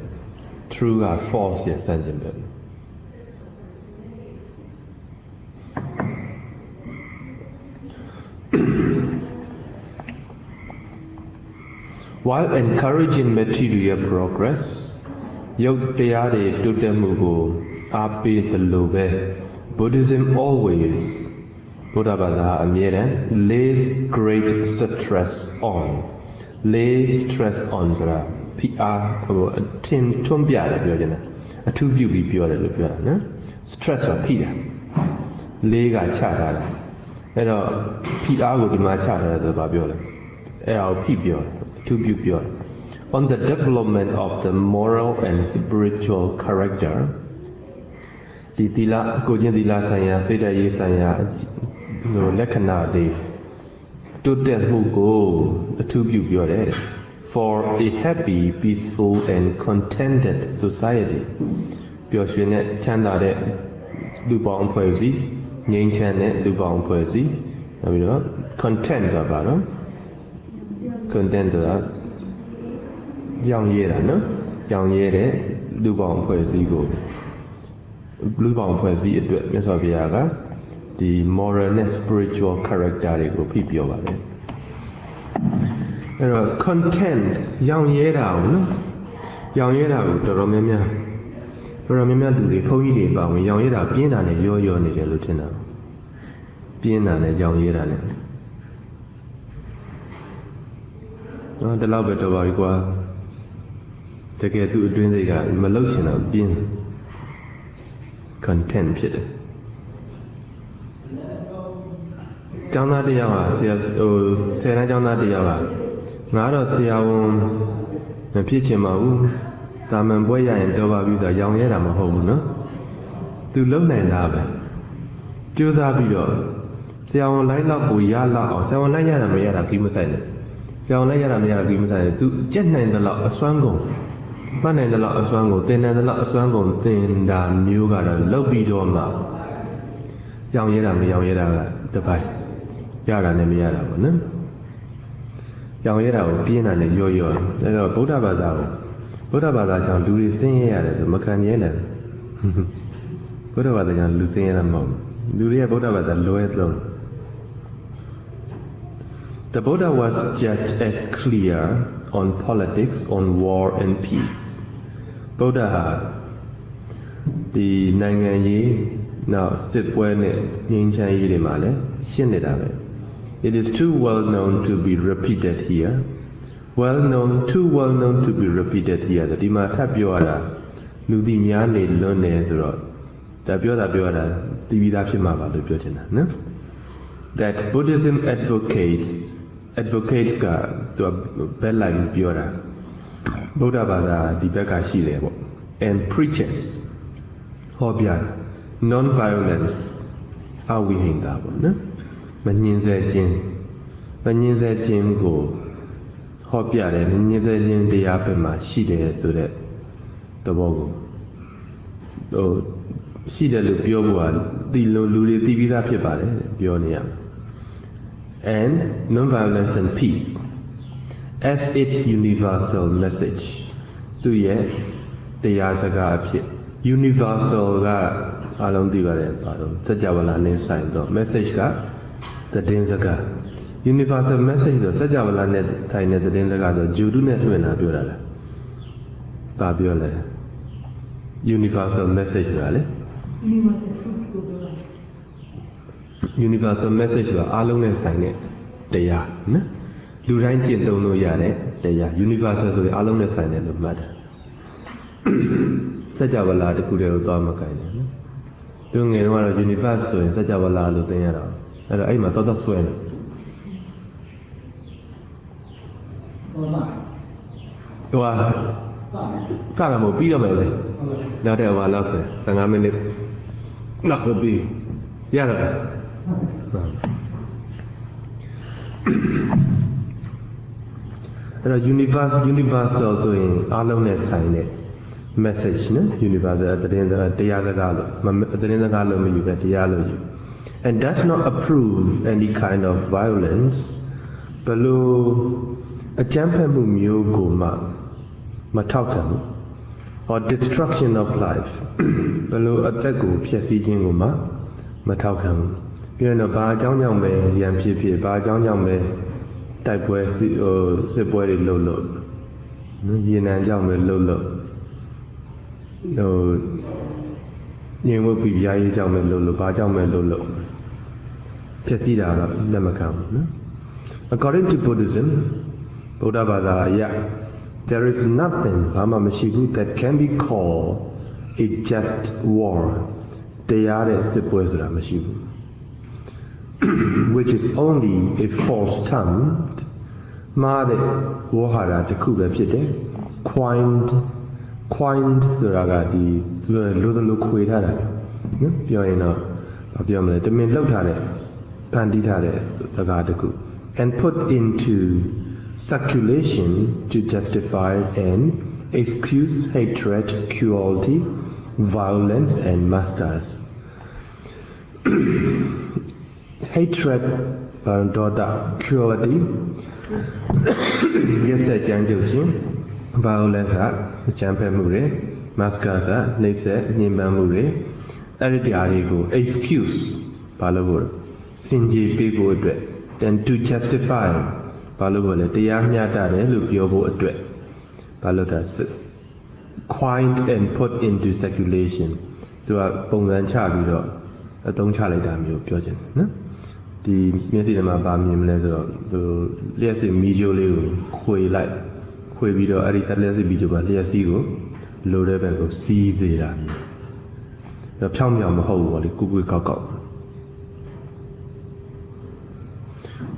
true က false ရဲ့ဆန့်ကျင်ဘက် While encouraging material progress ရုပ်တရားတွေတိုးတက်မှုကိုအားပေးသလိုပဲ Buddhism always ဘုရားဘာသာအမြဲတမ်း lays great stress on lays stress on ဆိုတာဖိအားအထင်ထွန်းပြတယ်ပြောချင်တယ်အထူးပြုပြီးပြောတယ်လို့ပြောတာနော် stress ဆိုတာဖိတာလေးကချထားတာအဲ့တော့ဖိအားကိုဒီမှာချထားတယ်ဆိုတော့ပြောတယ်အဲ့ဒါကိုဖိပြောတယ်အထူးပြုပြောတယ်on the development of the moral and spiritual character ဒီသီလကိုချင်းသီလဆိုင်ရာစိတ်ဓာတ်ရေးဆိုင်ရာလက္ခဏာတွေတိုးတက်မှုကိုအထူးပြုပြောတယ် for a happy peaceful and contented society ပျော်ရွှင်တဲ့ချမ်းသာတဲ့လူပေါင်းအဖွဲ့အစည်းငြိမ်းချမ်းတဲ့လူပေါင်းအဖွဲ့အစည်းနောက်ပြီးတော့ content ဆိုတာပါနော် content ဆိုတာရောင်ရဲတာနော်ရောင်ရဲတဲ့လူပေါင်းအဖွဲ့အစည်းကိုလူပေါင်းအဖွဲ့အစည်းအတွက်မြတ်စွာဘုရားကဒီ moral နဲ့ spiritual character တွေကိုဖိပြောပါတယ်အဲ့တော့ content ရောင်ရဲတာကိုနော်ရောင်ရဲတာကိုတော်တော်များများလူတွေဘုန်းကြီးတွေပါဝင်ရောင်ရဲတာပြင်းတာနဲ့ရောနေတယ်လို့ထင်တာပြင်းတာနဲ့ရောင်ရဲတာနဲ့ ဒီလောက်ပဲတော့ပါပြီကွာတကယ်သူအတွင်းစိတ်ကမလှုပ်ရှင်တော့ပြင်း content ဖြစ်တယ်ကျောင်းသားတစ်ယောက်ကဆရာ10တန်းကျောင်းသားတစ်ယောက်ကငါတော့ဆရာဝန်မဖြစ်ချင်ပါဘူးတာမန်ပွဲရရင်တော့ပါပြီဆိုရောင်ရဲတာမဟုတ်ဘူးနော်သူလုံနိုင်တာပဲကြိုးစားပြီးတော့ဆရာဝန်လိုင်းလောက်ကိုရလောက်အောင်ဆရာဝန်လိုင်းရတာမရတာကြီးမဆိုင်နဲ့ဆရာဝန်လိုင်းရတာမရတာကြီးမဆိုင်နဲ့သူကြက်နိုင်တဲ့လောက်အစွမ်းကုန်မှတ်နိုင်တဲ့လောက်အစွမ်းကုန်သင်နိုင်တဲ့လောက်အစွမ်းကုန်သင်တာမျိုးကတော့လောက်ပြီးတော့မှရောင်ရဲတာမရောင်ရဲတာကတစ်ပိုင်းရတာနဲ့မရတာပေါ့နော်ရောင်ရဲတာကိုပြင်းတာနဲ့ရော့ရော့အဲတော့ဗုဒ္ဓဘာသာကြောင့်လူတွေဆင်းရဲရတယ်ဆိုမခံရဲနိုင်ဗုဒ္ဓဘာသာကြောင့်လူဆင်းရဲတာမဟုတ်လူတွေကဗုဒ္ဓဘာသာလွဲသုံး The Buddha was just as clear on politics, on war and peace. Buddha ဟာဒီနိုင်ငံရေးနောက်စစ်ပွဲနဲ့ငြိမ်းချမ်းရေးတွေမှာလည်းရှင်းနေတာပဲ It is too well known to be repeated here. Too well known to be repeated here. ဒီမှာထပ်ပြောရတာလူသိများနေလွန်းနေဆိုတော့ဒါပြောတာသိပြီးသားဖြစ်မှာပါလို့ပြောချင်တာနော် That Buddhism advocates ကသူဘက်လိုက်ပြောတာဗုဒ္ဓဘာသာဒီဘက်ကရှိတယ်ပေါ့ and preaches ဟောပြ non-violence အဝိဟိန္တာပေါ့နော်မငြင်းဆဲခြင်းကိုဟောပြတယ်မငြင်းဆဲခြင်းတရားဘက်မှာရှိတယ်ဆိုတဲ့သဘောကိုရှိတယ်လို့ပြောဖို့ဟာလူတွေသိပြီးသားဖြစ်ပါတယ်ပြောနေရ and non-violence and peace as its universal message သူရဲ့တရားစကားအဖြစ် universal ကအလုံးသိပါတယ်ပါတော့စัจ java လာနဲ့ဆိုင်တော့ message ကသတင်းစကား universal message ဆိုစัจ java လာနဲ့ဆိုင်တဲ့သတင်းစကားဆိုဂျူတုနဲ့တွေ့တာပြောတာလားဘာပြောလဲ universal message ဆိုတာလေ universal message ဆိုတာအားလုံးနဲ့ဆိုင်တဲ့တရားနော်လူတိုင်းကျင့်သုံးလို့ရတဲ့တရား universal ဆိုရင်အားလုံးနဲ့ဆိုင်တယ်လို့မှတ်တယ်စัจ java လာတစ်ခုတည်းကိုသွားမကိုင်တယ်နော်သူငယ်တော့ universe ဆိုရင်စัจ java လာလို့သင်ရတာအဲ့တော့အဲ့မှာတော့ဆွဲတယ်ဟိုဟာစတာမဟုတ်ပြီးတော့မယ်လေနောက်တဲ့ဟိုလောက်ဆို15မိနစ်နောက်ဆိုပြီးရတယ်အဲ့တော့ universal ဆိုရင်အားလုံးနဲ့ဆိုင်တဲ့ message နော် universal တရားစကားလို့သတင်းစကားလို့မယူပဲတရားလို့ယူ and does not approve any kind of violence ဘလို့အကြမ်းဖက်မှုမျိုးကိုမထောက်ခံဘူး or destruction of life ဘလို့အသက်ကိုဖျက်ဆီးခြင်းကိုမထောက်ခံဘူးပြီးတော့ဘာအကြောင်းကြောင့်ပဲရန်ဖြစ်ဘာအကြောင်းကြောင့်ပဲတိုက်ပွဲစစ်ပွဲတွေလုပ်နော်ရေနံကြောင့်ပဲလုပ်ညင်ဝတ်ပြီးပြားရေးကြောင့်ပဲလုပ်ဘာကြောင့်ပဲလုပ်ဖျက်ဆီးတာကလက်မခံဘူးနော် According to Buddhism ဗုဒ္ဓဘာသာအရ there is nothing ဘာမှမရှိဘူး that can be called a just war တရားတဲ့စစ်ပွဲဆိုတာမရှိဘူး which is only a false term မှားတဲ့ဝါဟာရတစ်ခုပဲဖြစ်တယ် coined ဆိုတာကဒီလိုသလိုခွေထားတာနော်ပြောရင်တော့ဘာပြောမလဲတမင်လောက်ထားတဲ့ဖန်တီးထားတဲ့စကားတစ်ခု and put into circulation to justify and excuse hatred, cruelty, violence and masters hatred ဒေါသ cruelty ရက်စက်ကြမ်းကြုတ်ခြင်း violence ကအကြမ်းဖက်မှုတွေ master ကနှိပ်စက်ညှဉ်းပန်းမှုတွေအဲ့ဒီတရားတွေကို excuse ဘာလို့လဲစင်ကြေပေးဖို့အတွက် then to justify ဘာလို့လဲတရားမျှတတယ်လို့ပြောဖို့အတွက်ဘာလို့လဲ coined and put into circulation သူကပုံစံချပြီးတော့အသုံးချလိုက်တာမျိုးပြောချင်တယ်နော် ဒီမျက်စိထဲမှာပါမြင်မလဲဆိုတော့သူလျှက်စစ်မီးကြိုးလေးကိုခွေလိုက်ခွေပြီးတော့အဲ့ဒီလျှက်စစ်မီးကြိုးကလျှက်စီးကိုလိုတဲ့ဘက်ကိုစီးစေတာဒါဖြောင်းမြောင်မဟုတ်ဘူးပေါ့လေကူကူကောက်ကောက်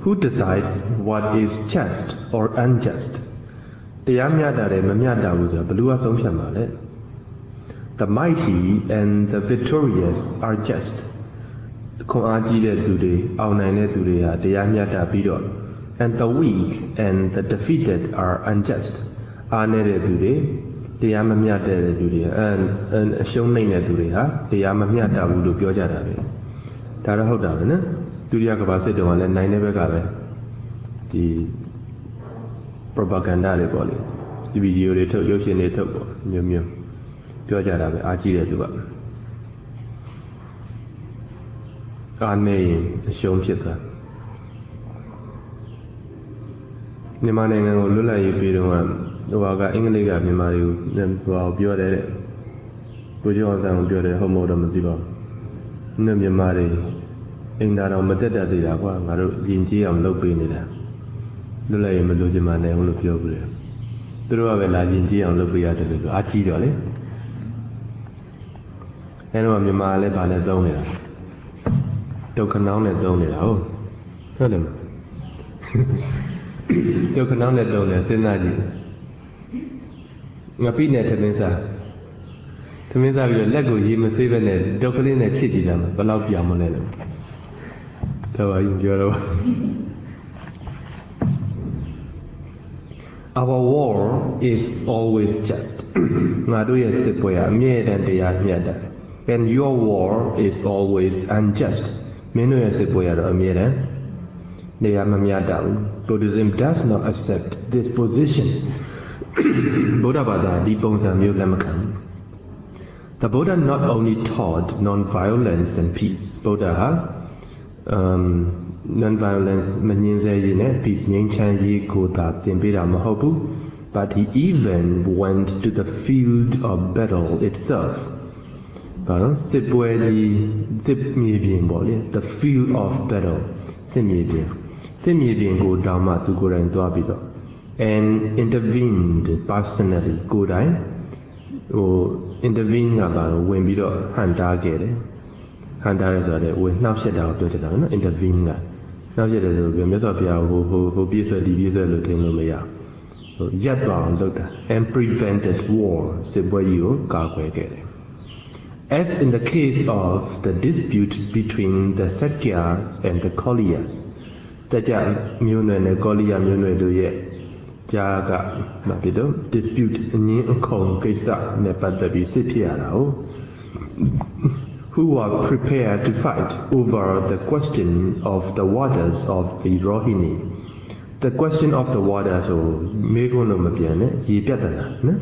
Who decides what is just or unjust တရားမျှတတယ်မမျှတဘူးဆိုတာဘယ်သူကဆုံးဖြတ်မှာလဲ The mighty and the victorious are just ခွန်အားကြီးတဲ့သူတွေအောင်နိုင်တဲ့သူတွေဟာတရားမျှတပြီးတော့ and the weak and the defeated are unjust အားနည်းတဲ့သူတွေတရားမမျှတတဲ့သူတွေအရှုံးနိမ့်တဲ့သူတွေဟာတရားမမျှတဘူးလို့ပြောကြတာပဲဒါတော့ဟုတ်တာပဲနော်ဒုတိယကမ္ဘာစစ်တုန်းကလည်းနိုင်တဲ့ဘက်ကပဲဒီ propaganda တွေပေါ့လေဒီဗီဒီယိုတွေထုတ်ရုပ်ရှင်တွေထုတ်ပေါ့မျိုးမျိုးပြောကြတာပဲအားကြီးတဲ့သူကအားနေအရှုံးဖြစ်သွားမြန်မာနိုင်ငံကိုလွတ်လပ်ရေးပေးတော့ဟိုကအင်္ဂလိပ်ကမြန်မာတွေကိုဟိုပြောတယ်တဲ့ကိုကျော်အောင်ဆန်းကိုပြောတယ်ဟုတ်မဟုတ်တော့မသိပါဘူး။မြန်မာတွေအင်္ဂါတော်မတက်တတ်သေးတာကွာငါတို့ယဉ်ကျေးအောင်လုပ်ပေးနေတာလွတ်လပ်ရေးမလို့ချင်မှလည်းဟုတ်လို့ပြောဘူးလေ။သူတို့ကပဲလာယဉ်ကျေးအောင်လုပ်ပေးရတယ်လို့အားကြီးတော့လေ။အဲတော့မြန်မာလည်းဗာနဲ့သုံးနေတာဒုက္ခနောင်းနဲ့သုံးနေတာဟုတ်တယ်မဒုက္ခနောင်းနဲ့သုံးတယ်စဉ်းစားကြည့်ငါပြီးနဲ့သမင်းစားပြီးတော့လက်ကိုရေမဆေးပဲနဲ့ဒုက္ခလေးနဲ့ချစ်ကြည့်ကြမှာဘယ်လောက်ပြောင်းမလဲလို့တော်ပါရင်ပြောတော့ Our war is always just ငါတို့ရဲ့စစ်ပွဲအမြဲတမ်းတရားမျှတတယ် and your war is always unjust မင်းတို့ရဲ့စစ်ပွဲကတော့အမြဲတမ်းတရားမမျှတဘူး Buddhism does not accept this position ဗုဒ္ဓဘာသာဒီပုံစံမျိုးလက်မခံ The Buddha not only taught non-violence and peace ဗုဒ္ဓဟာnon-violence မငြင်းဆဲရေးနဲ့ peace ငြိမ်းချမ်းရေးကိုသာသင်ပေးတာမဟုတ်ဘူး but he even went to the field of battle itself ဘာလို့စစ်ပွဲကြီးစစ်မြေပြင်ပေါ့လေ the field of battle စစ်မြေပြင်ကိုတောင်မှသူကိုယ်တိုင်သွားပြီးတော့ and intervened personally ကိုယ်တိုင်intervene ကပါဝင်ပြီးတော့ဟန်တားခဲ့တယ်ဟန်တားရဲဆိုတော့ဝင်နှောက်ရှက်တာကိုပြောချင်တာနော် intervene ကနှောက်ရှက်တယ်ဆိုပြီးမြတ်စွာဘုရားဟိုပြည့်စွဲဒီပြည့်စွဲလို့ထင်လို့မရရပ်သွားအောင်လုပ်တာ and prevented war စစ်ပွဲကြီးကိုကာကွယ်ခဲ့တယ် As in the case of the dispute between the Sakyas and the Koliyas တကြမျိုးနွယ်နဲ့ကောလိယမျိုးနွယ်တို့ရဲ့ကြားကမဖြစ်တော့ dispute အငင်းအခုံကိစ္စနဲ့ပတ်သက်ပြီးစစ်ဖြစ်ရတာဟုတ် who were prepared to fight over the question of the waters of the Rohini the question of the waters ဆိုမေးခွန်းလို့မပြန်နဲ့ရေပြဿနာနော်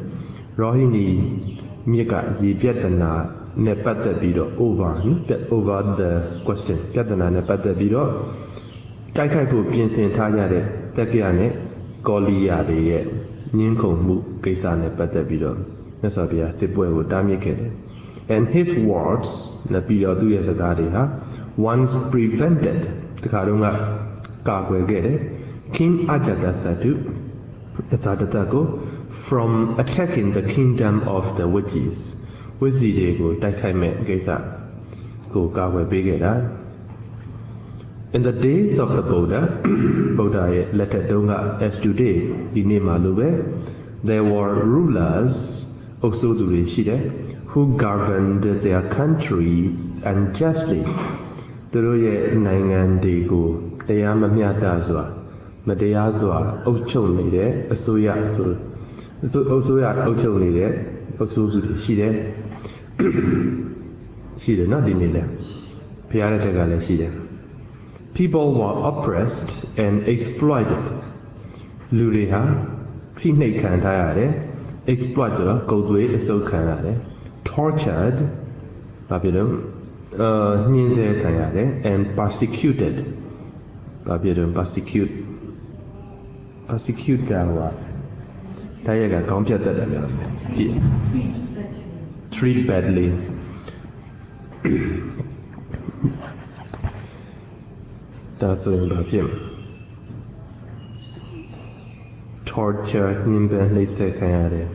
Rohini မြစ်ကရေပြဿနာနဲ့ပတ်သက်ပြီးတော့ over the question ပြဿနာနဲ့ပတ်သက်ပြီးတော့တိုက်ခိုက်ဖို့ပြင်ဆင်ထားကြတဲ့တက္ကရာနဲ့ကောလိယတွေရဲ့ညှင်းခုန်မှုကိစ္စနဲ့ပတ်သက်ပြီးတော့မြတ်စွာဘုရားစစ်ပွဲကိုတားမြစ်ခဲ့တယ် and his words နဲ့ပြီးတော့သူ့ရဲ့စကားတွေဟာ once prevented တခါတော့ကကာကွယ်ခဲ့တယ် King Ajatasattu အသာတကို from attacking the kingdom of the witches ဝိဇ္ဇီတွေကိုတိုက်ခိုက်မဲ့ကိစ္စကိုကာကွယ်ပေးခဲ့တာ In the days of the Buddha ဗုဒ္ဓရဲ့လက်ထက်တုန်းက as today ဒီနေ့မှာလိုပဲ there were rulers အုပ်စိုးသူတွေရှိတယ် who governed their countries unjustly သူတို့ရဲ့နိုင်ငံတွေကိုတရားမမျှတစွာမတရားစွာအုပ်ချုပ်နေတဲ့အစိုးရအုပ်ချုပ်နေတဲ့အုပ်စိုးသူတွေရှိတယ်နော်ဒီနေ့လဲဘုရားရဲ့တက်ကလည်းရှိတယ်People were oppressed and exploited. လူတွေဟာဖိနှိပ်ခံထားရတယ် exploit ဆိုတာကုတ်သွေးအဆုပ်ခံရတယ် tortured ဘာဖြစ်လို့ညှင်းဆဲခံရတယ် and persecuted ဘာဖြစ်လို့ persecute ကဟိုတိုင်းရကခေါင်းပြတ်တတ်တယ်ပြောတယ်ကြည့် treat badly တ ဒါဆိုရင်ဘာဖြစ်မလဲ torture ညှဉ်းပန်းနှိပ်စက်ခံရတယ်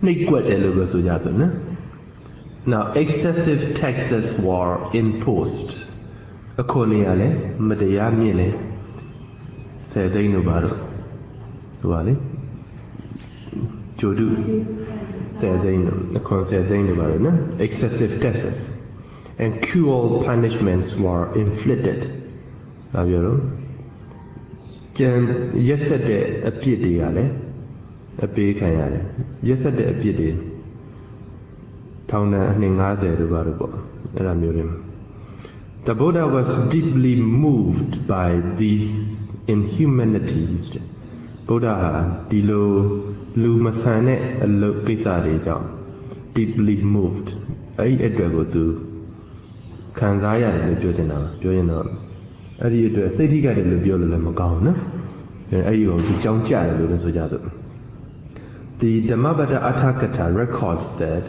နှိပ်ကွက်တယ်လို့ပဲဆိုကြတယ်နော် Now excessive taxes were imposed အခုနေရလဲမတရားမြင့်လဲ10သိန်းလို့ပါတော့ဟိုပါလေကျိုးတု10သိန်းလို့အခု10သိန်းလို့ပါတော့နော် excessive taxes and cruel punishments were inflicted ဒါပြောတော့ကျန်ရက်ဆက်တဲ့အပြစ်တွေကလည်းအပေးခံရတယ်ရက်ဆက်တဲ့အပြစ်တွေထောင်ဒဏ်အနှစ်90တို့ပါတော့ပေါ့အဲ့ဒါမျိုးတွေ The Buddha was deeply moved by these inhumanities ဗုဒ္ဓဟာဒီလိုလူမဆန်တဲ့အလုပ်ကိစ္စတွေကြောင့် deeply moved အဲ့ဒီအတွက်ကိုသူခံစားရတယ်လို့ပြောချင်တာပြောရင်တော့အဲ့ဒီအတွက်စိတ်ထိခိုက်တယ်လို့ပြောလို့လည်းမကောင်းဘူးနော်အဲ့ဒီကိုသူကြောင်းကြတယ်လို့လည်းဆိုကြစို့ The Dhammavada Atthakatha records that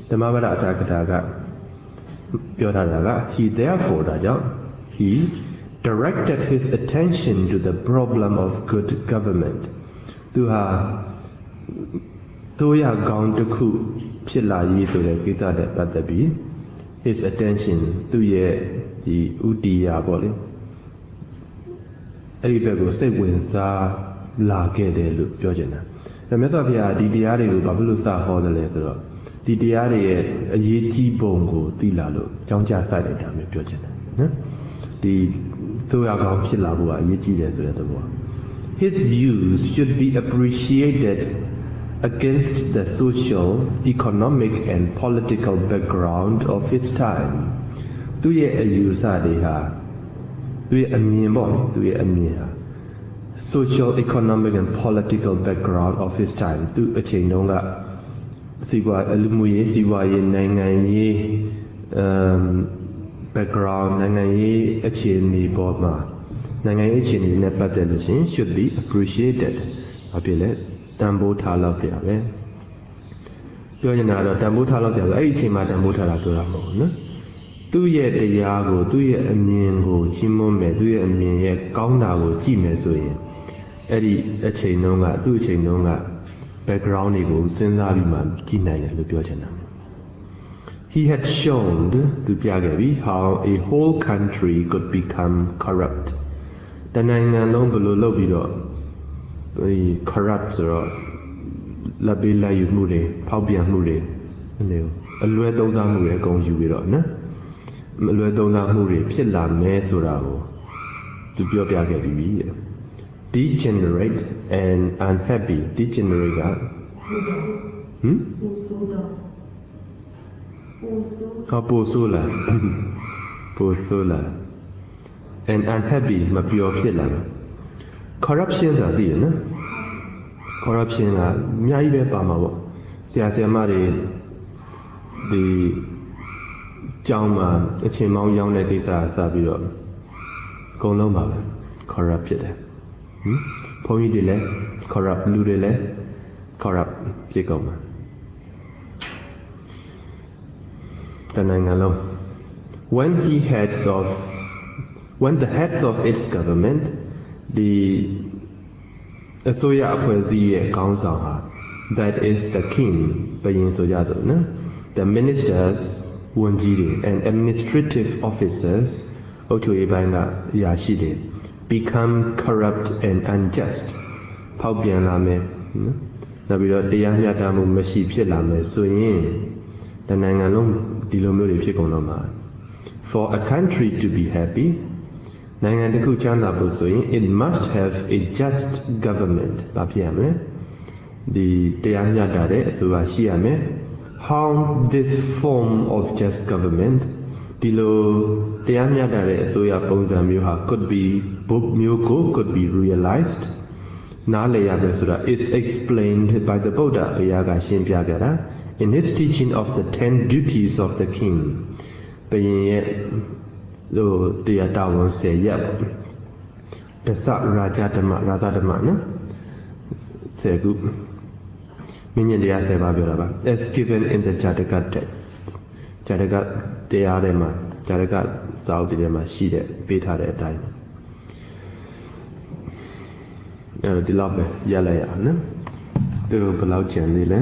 Dhammavada Atthakatha ကပြောထားတာက he therefore ဒါကြောင့် he directed his attention to the problem of good government သူဟာဆိုရကောင်းတစ်ခုဖြစ်လာရေးဆိုတဲ့ကိစ္စနဲ့ပတ်သက်ပြီး his attention သူ့ရဲ့ဒီဥတီယာပေါ့လေအဲ့ဒီဘက်ကိုစိတ်ဝင်စားလာခဲ့တယ်လို့ပြောချင်တာဒါမြတ်စွာဘုရားဒီတရားတွေကိုဘာဖြစ်လို့စဟောတယ်လဲဆိုတော့ဒီတရားတွေရဲ့အရေးကြီးပုံကိုသိလာလို့ကြောင်းကြစိုက်လိုက်တာမျိုးပြောချင်တယ်နော်ဒီဆိုရကောင်းဖြစ်လာဖို့ကအရေးကြီးတယ်ဆိုတဲ့သဘော His views should be appreciated against the social, economic and political background of his time သူရဲ့အယူဆတွေဟာသူရဲ့အမြင်ပေါ့သူရဲ့အမြင်ဟာ social, economic and political background of his time သူအချိန်တုန်းကစီးပွားလူမှုရေးစီးပွားရေးနိုင်ငံရေးbackground နိုင်ငံရေးအခြေအနေပေါ်မှာနိုင်ငံရေးအခြေအနေနဲ့ပတ်သက်လို့ရှင် should be appreciated ဘာဖြစ်လဲတန်ဖိုးထားလောက်ပြပဲပြောနေတာတော့တန်ဖိုးထားလောက်ပြဆိုအဲ့ဒီအချိန်မှာတန်ဖိုးထားတာပြောတာမဟုတ်ဘူးနော်သူ့ရဲ့တရားကိုသူ့ရဲ့အမြင်ကိုချီးမွမ်းမယ်သူ့ရဲ့အမြင်ရဲ့ကောင်းတာကိုကြည့်မယ်ဆိုရင်အဲ့ဒီအချိန်တုန်းကသူ့အချိန်တုန်းက background တွေကိုစဉ်းစားပြီးမှကြည့်နိုင်တယ်လို့ပြောချင်တာ He had shown သူပြခဲ့ပြီ how a whole country could become corrupt တနိုင်ငံလုံးဘယ်လိုလုပ်ပြီးတော့ဒီ corrupt ဆိုတော့လက်ပေးလက်ယူမှုတွေဖောက်ပြန်မှုတွေအလွဲသုံးစားမှုတွေအကုန်ယူပြီးတော့နော်အလွဲသုံးစားမှုတွေဖြစ်လာမယ်ဆိုတာကိုသူပြောပြခဲ့ပြီး degenerate and unhappy degenerate ကပိုဆိုးလာ and unhappy မပျော်ဖြစ်လာတယ် corruption ဆိုတာသိရနော် corruption ကအများကြီးပဲပါမှာပေါ့ဆရာဆရာမတွေဒီကျောင်းမှာအချိန်မောင်းရောင်းတဲ့ကိစ္စစပြီးတော့အကုန်လုံးပါပဲ corrupt ဖြစ်တယ်ဘုန်းကြီးတွေလည်း corrupt လူတွေလည်း corrupt ဖြစ်ကုန်မှာတနိုင်ငံလုံး when the heads of its government ဒီအစိုးရအဖွဲ့အစည်းရဲ့ခေါင်းဆောင်ဟာ that is the king ဘုရင်ဆိုကြစို့နော် the ministers ဝန်ကြီးတွေ and administrative officers အုပ်ချုပ်ရေးပိုင်းကအရာရှိတွေ become corrupt and unjust ဖောက်ပြန်လာမယ်နော်နောက်ပြီးတော့တရားမျှတမှုမရှိဖြစ်လာမယ်ဆိုရင်တနိုင်ငံလုံးဒီလိုမျိုးတွေဖြစ်ကုန်တော့မှာ for a country to be happy နိုင်ငံတစ်ခုချမ်းသာဖို့ဆိုရင် it must have a just government ဘာဖြစ်ရမလဲဒီတရားမျှတတဲ့အစိုးရရှိရမယ် how this form of just government ဒီလိုတရားမျှတတဲ့အစိုးရပုံစံမျိုးဟာ could be realized နားလည်ရမယ်ဆိုတာ is explained by the Buddha ဘုရားကရှင်းပြခဲ့တာ in his teaching of the 10 duties of the king ဘုရင်ရဲ့တရားတာဝန်10ရပ်တသရာဇဓမ္မနော်10ခုမင်းညတရား10ပါးပြောတာပါ as given in the Jataka text Jataka တရားထဲမှာ Jataka စာအုပ်တွေထဲမှာရှိတဲ့ပေးထားတဲ့အတိုင်းဒီလောက်ပဲရလိုက်ရအောင်နော်သူတို့ဘယ်လောက်ကြံသေးလဲ